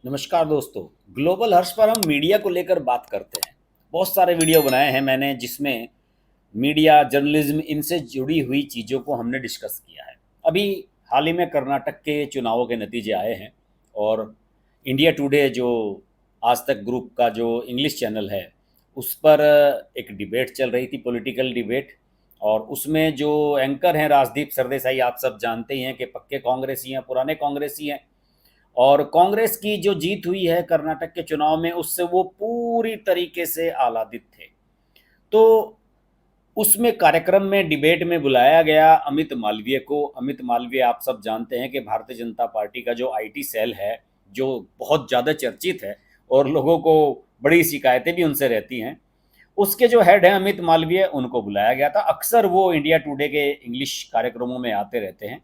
नमस्कार दोस्तों। ग्लोबल हर्ष पर हम मीडिया को लेकर बात करते हैं। बहुत सारे वीडियो बनाए हैं मैंने जिसमें मीडिया जर्नलिज्म इनसे जुड़ी हुई चीज़ों को हमने डिस्कस किया है। अभी हाल ही में कर्नाटक के चुनावों के नतीजे आए हैं और इंडिया टुडे जो आज तक ग्रुप का जो इंग्लिश चैनल है उस पर एक डिबेट चल रही थी, पॉलिटिकल डिबेट। और उसमें जो एंकर हैं राजदीप सरदेसाई, आप सब जानते ही हैं कि पक्के कांग्रेसी हैं, पुराने कांग्रेसी हैं। और कांग्रेस की जो जीत हुई है कर्नाटक के चुनाव में उससे वो पूरी तरीके से आह्लादित थे। तो उसमें कार्यक्रम में डिबेट में बुलाया गया अमित मालवीय को। अमित मालवीय आप सब जानते हैं कि भारतीय जनता पार्टी का जो आईटी सेल है, जो बहुत ज़्यादा चर्चित है और लोगों को बड़ी शिकायतें भी उनसे रहती हैं, उसके जो हेड हैं अमित मालवीय, उनको बुलाया गया था। अक्सर वो इंडिया टुडे के इंग्लिश कार्यक्रमों में आते रहते हैं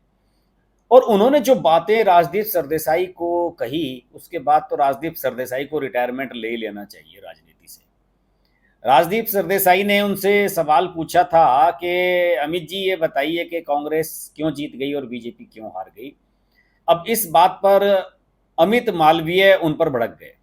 और उन्होंने जो बातें राजदीप सरदेसाई को कही, उसके बाद तो राजदीप सरदेसाई को रिटायरमेंट ले ही लेना चाहिए राजनीति से। राजदीप सरदेसाई ने उनसे सवाल पूछा था कि अमित जी ये बताइए कि कांग्रेस क्यों जीत गई और बीजेपी क्यों हार गई। अब इस बात पर अमित मालवीय उन पर भड़क गए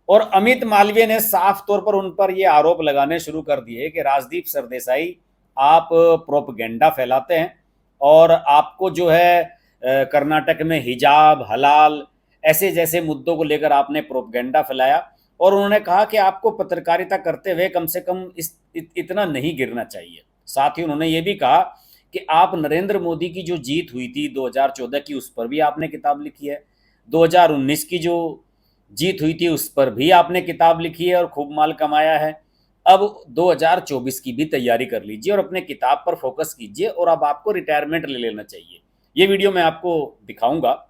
और अमित मालवीय ने साफ तौर पर उन पर ये आरोप लगाने शुरू कर दिए कि राजदीप सरदेसाई आप प्रोपगेंडा फैलाते हैं और आपको जो है कर्नाटक में हिजाब, हलाल, ऐसे जैसे मुद्दों को लेकर आपने प्रोपगेंडा फैलाया। और उन्होंने कहा कि आपको पत्रकारिता करते हुए कम से कम इतना नहीं गिरना चाहिए। साथ ही उन्होंने ये भी कहा कि आप नरेंद्र मोदी की जो जीत हुई थी 2014 की, उस पर भी आपने किताब लिखी है। 2019 की जो जीत हुई थी उस पर भी आपने किताब लिखी है और खूब माल कमाया है। अब 2024 की भी तैयारी कर लीजिए और अपने किताब पर फोकस कीजिए और अब आपको रिटायरमेंट ले लेना चाहिए। ये वीडियो मैं आपको दिखाऊंगा।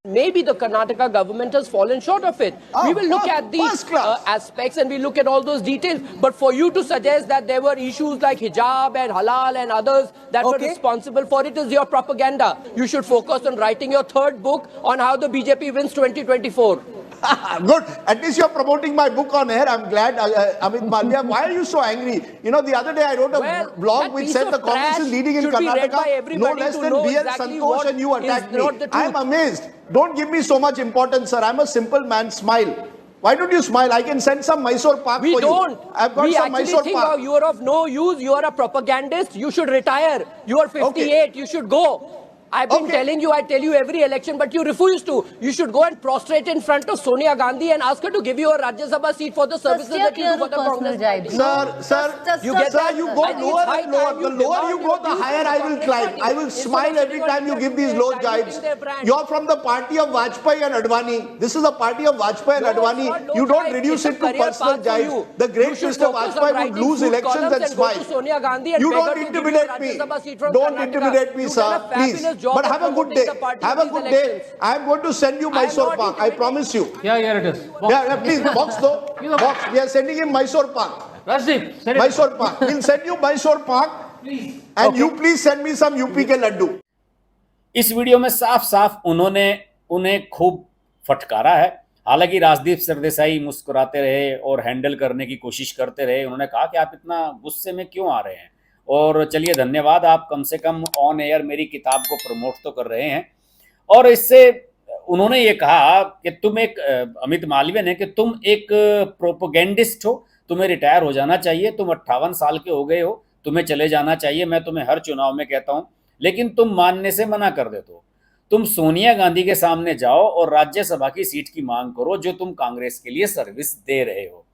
Maybe the Karnataka government has fallen short of it. We will look at the aspects and we look at all those details. But for you to suggest that there were issues like hijab and halal and others that were responsible for it is your propaganda. You should focus on writing your third book on how the BJP wins 2024. Good. At least you're promoting my book on air. I'm glad. Amit Malviya, why are you so angry? You know, the other day I wrote a blog which said the Congress is leading in Karnataka. No less than B.L. Santosh, and you attacked me. I'm amazed. Don't give me so much importance, sir. I'm a simple man. Smile. Why don't you smile? I can send some Mysore Pak for you. We don't. I've got some Mysore Pak. You are of no use. You are a propagandist. You should retire. You are 58. Okay. You should go. I've been telling you, I tell you every election, but you refuse to. You should go and prostrate in front of Sonia Gandhi and ask her to give you a Rajya Sabha seat for the services that you do for the Congress party. Sir, you go lower and lower. The lower you go, the higher I will climb. I will smile every time you give these low jibes. You're from the party of Vajpayee and Advani. This is the party of Vajpayee and Advani. You don't reduce it to personal jibes. The great Mr. Vajpayee would lose elections and smile. You don't intimidate me. Don't intimidate me, sir. Please. But have a good day. Have a good day. I am going to send you Mysore Pak. I promise you. Yeah, here it is. Yeah, please, box though. Box. We are sending him Mysore Pak. Rajdeep, send it. Mysore Pak. We'll send you Mysore Pak. Please. And you please send me some UP के लड्डू. इस video में साफ साफ उन्होंने उन्हें खूब फटकारा है। हालांकि राजदीप सरदेसाई मुस्कुराते रहे और हैंडल करने की कोशिश करते रहे। उन्होंने कहा कि आप इतना गुस्से में क्यों आ रहे हैं, और चलिए धन्यवाद, आप कम से कम ऑन एयर मेरी किताब को प्रमोट तो कर रहे हैं। और इससे उन्होंने ये कहा कि तुम एक अमित मालवीय ने कि तुम एक प्रोपोगेंडिस्ट हो, तुम्हें रिटायर हो जाना चाहिए, तुम 58 साल के हो गए हो, तुम्हें चले जाना चाहिए। मैं तुम्हें हर चुनाव में कहता हूँ, लेकिन तुम मानने से मना कर देते हो। तुम सोनिया गांधी के सामने जाओ और राज्यसभा की सीट की मांग करो जो तुम कांग्रेस के लिए सर्विस दे रहे हो।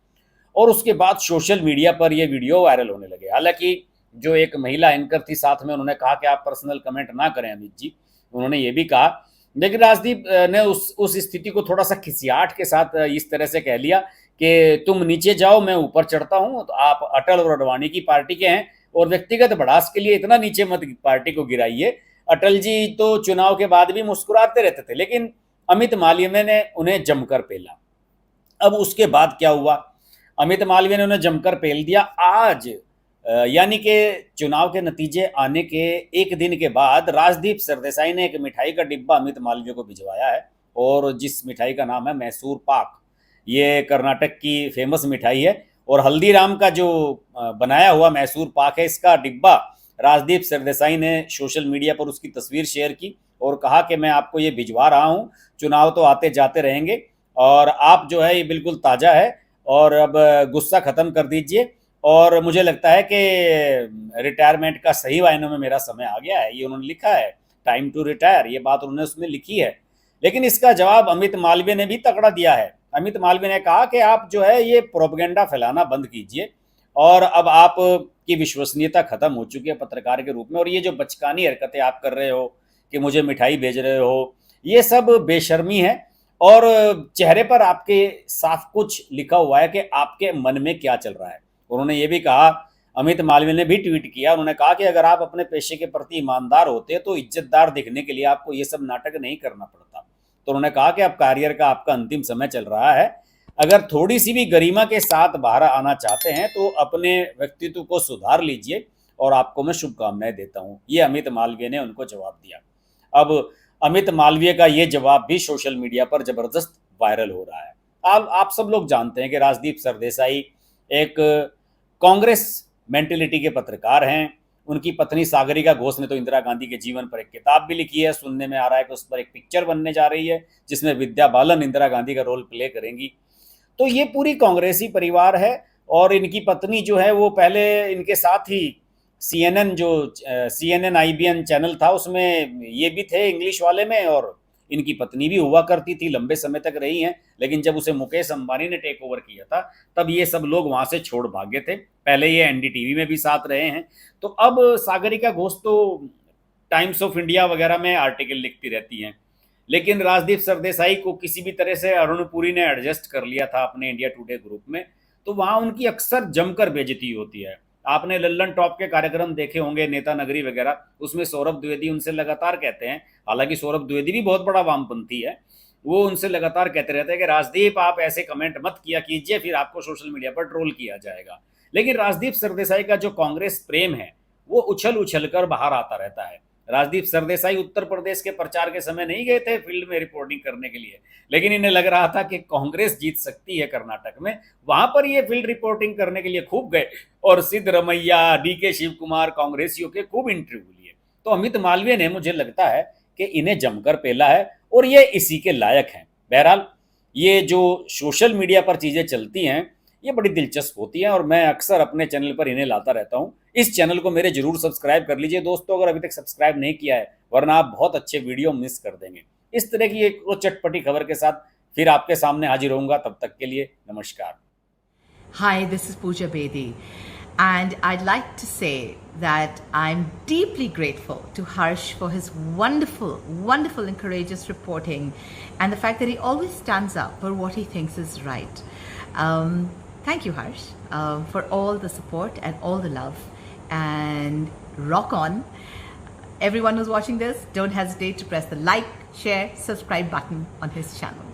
और उसके बाद सोशल मीडिया पर यह वीडियो वायरल होने लगे। हालांकि जो एक महिला एंकर थी साथ में, उन्होंने कहा कि आप पर्सनल कमेंट ना करें अमित जी, उन्होंने ये भी कहा। लेकिन राजदीप ने उस स्थिति को थोड़ा सा खिसियाट के साथ इस तरह से कह लिया कि तुम नीचे जाओ, मैं ऊपर चढ़ता हूं। तो आप अटल और अडवाणी की पार्टी के हैं और व्यक्तिगत भड़ास के लिए इतना नीचे मत पार्टी को गिराइए। अटल जी तो चुनाव के बाद भी मुस्कुराते रहते थे, लेकिन अमित मालवीय ने उन्हें जमकर पेला। अब उसके बाद क्या हुआ, अमित मालवीय ने उन्हें जमकर पेल दिया। आज यानी कि चुनाव के नतीजे आने के एक दिन के बाद राजदीप सरदेसाई ने एक मिठाई का डिब्बा अमित मालवीय को भिजवाया है, और जिस मिठाई का नाम है मैसूर पाक। ये कर्नाटक की फेमस मिठाई है और हल्दीराम का जो बनाया हुआ मैसूर पाक है, इसका डिब्बा राजदीप सरदेसाई ने सोशल मीडिया पर उसकी तस्वीर शेयर की और कहा कि मैं आपको ये भिजवा रहा हूँ, चुनाव तो आते जाते रहेंगे और आप जो है ये बिल्कुल ताज़ा है, और अब गुस्सा ख़त्म कर दीजिए। और मुझे लगता है कि रिटायरमेंट का सही मायनों में मेरा समय आ गया है, ये उन्होंने लिखा है, टाइम टू रिटायर, ये बात उन्होंने उसमें लिखी है। लेकिन इसका जवाब अमित मालवीय ने भी तगड़ा दिया है। अमित मालवीय ने कहा कि आप जो है ये प्रोपेगेंडा फैलाना बंद कीजिए, और अब आप की विश्वसनीयता खत्म हो चुकी है पत्रकार के रूप में, और ये जो बचकानी हरकतें आप कर रहे हो कि मुझे मिठाई भेज रहे हो, ये सब बेशर्मी है। और चेहरे पर आपके साफ कुछ लिखा हुआ है कि आपके मन में क्या चल रहा है। उन्होंने ये भी कहा, अमित मालवीय ने भी ट्वीट किया, उन्होंने कहा कि अगर आप अपने पेशे के प्रति ईमानदार होते तो इज्जतदार दिखने के लिए आपको ये सब नाटक नहीं करना पड़ता। तो उन्होंने कहा कि अब करियर का आपका अंतिम समय चल रहा है, अगर थोड़ी सी भी गरिमा के साथ बाहर आना चाहते हैं तो अपने व्यक्तित्व को सुधार लीजिए, और आपको मैं शुभकामनाएं देता हूं। ये अमित मालवीय ने उनको जवाब दिया। अब अमित मालवीय का ये जवाब भी सोशल मीडिया पर जबरदस्त वायरल हो रहा है। आप सब लोग जानते हैं कि राजदीप सरदेसाई एक कांग्रेस मेंटेलिटी के पत्रकार हैं। उनकी पत्नी सागरिका घोष ने तो इंदिरा गांधी के जीवन पर एक किताब भी लिखी है, सुनने में आ रहा है कि उस पर एक पिक्चर बनने जा रही है जिसमें विद्या बालन इंदिरा गांधी का रोल प्ले करेंगी। तो ये पूरी कांग्रेसी परिवार है, और इनकी पत्नी जो है वो पहले इनके साथ ही CNN IBN चैनल था उसमें ये भी थे इंग्लिश वाले में, और इनकी पत्नी भी हुआ करती थी, लंबे समय तक रही हैं। लेकिन जब उसे मुकेश अंबानी ने टेक ओवर किया था तब ये सब लोग वहाँ से छोड़ भागे थे। पहले ये NDTV में भी साथ रहे हैं। तो अब सागरिका घोष तो टाइम्स ऑफ इंडिया वगैरह में आर्टिकल लिखती रहती हैं, लेकिन राजदीप सरदेसाई को किसी भी तरह से अरुण पुरी ने एडजस्ट कर लिया था अपने इंडिया टुडे ग्रुप में, तो वहाँ उनकी अक्सर जमकर बेइज्जती होती है। आपने लल्लन टॉप के कार्यक्रम देखे होंगे, नेता नगरी वगैरह, उसमें सौरभ द्विवेदी उनसे लगातार कहते हैं, हालांकि सौरभ द्विवेदी भी बहुत बड़ा वामपंथी है, वो उनसे लगातार कहते रहते हैं कि राजदीप आप ऐसे कमेंट मत किया कीजिए, फिर आपको सोशल मीडिया पर ट्रोल किया जाएगा। लेकिन राजदीप सरदेसाई का जो कांग्रेस प्रेम है वो उछल उछल कर बाहर आता रहता है। राजदीप सरदेसाई उत्तर प्रदेश के प्रचार के समय नहीं गए थे फील्ड में रिपोर्टिंग करने के लिए, लेकिन इन्हें लग रहा था कि कांग्रेस जीत सकती है कर्नाटक में, वहां पर ये फील्ड रिपोर्टिंग करने के लिए खूब गए, और सिद्धरमैया, DK शिव कुमार, कांग्रेसियों के खूब इंटरव्यू लिए। तो अमित मालवीय ने, मुझे लगता है कि इन्हें जमकर पेला है, और ये इसी के लायक हैं। बहरहाल ये जो सोशल मीडिया पर चीज़ें चलती हैं ये बड़ी दिलचस्प होती हैं, और मैं अक्सर अपने चैनल पर इन्हें लाता रहता हूं। इस चैनल को मेरे जरूर सब्सक्राइब कर लीजिए दोस्तों, अगर अभी तक सब्सक्राइब नहीं किया है, वरना आप बहुत अच्छे वीडियो मिस कर देंगे। इस तरह की एक चटपटी खबर के साथ फिर आपके सामने हाजिर होऊंगा, तब तक के लिए नमस्कार। Hi, this is Pooja Bedi, and I'd like to say that I'm deeply grateful to Harsh for his wonderful, wonderful and courageous reporting, and the fact that he always stands up for what he thinks is right. Thank you, Harsh, for all the support and all the love, and rock on. Everyone who's watching this, don't hesitate to press the like, share, subscribe button on his channel.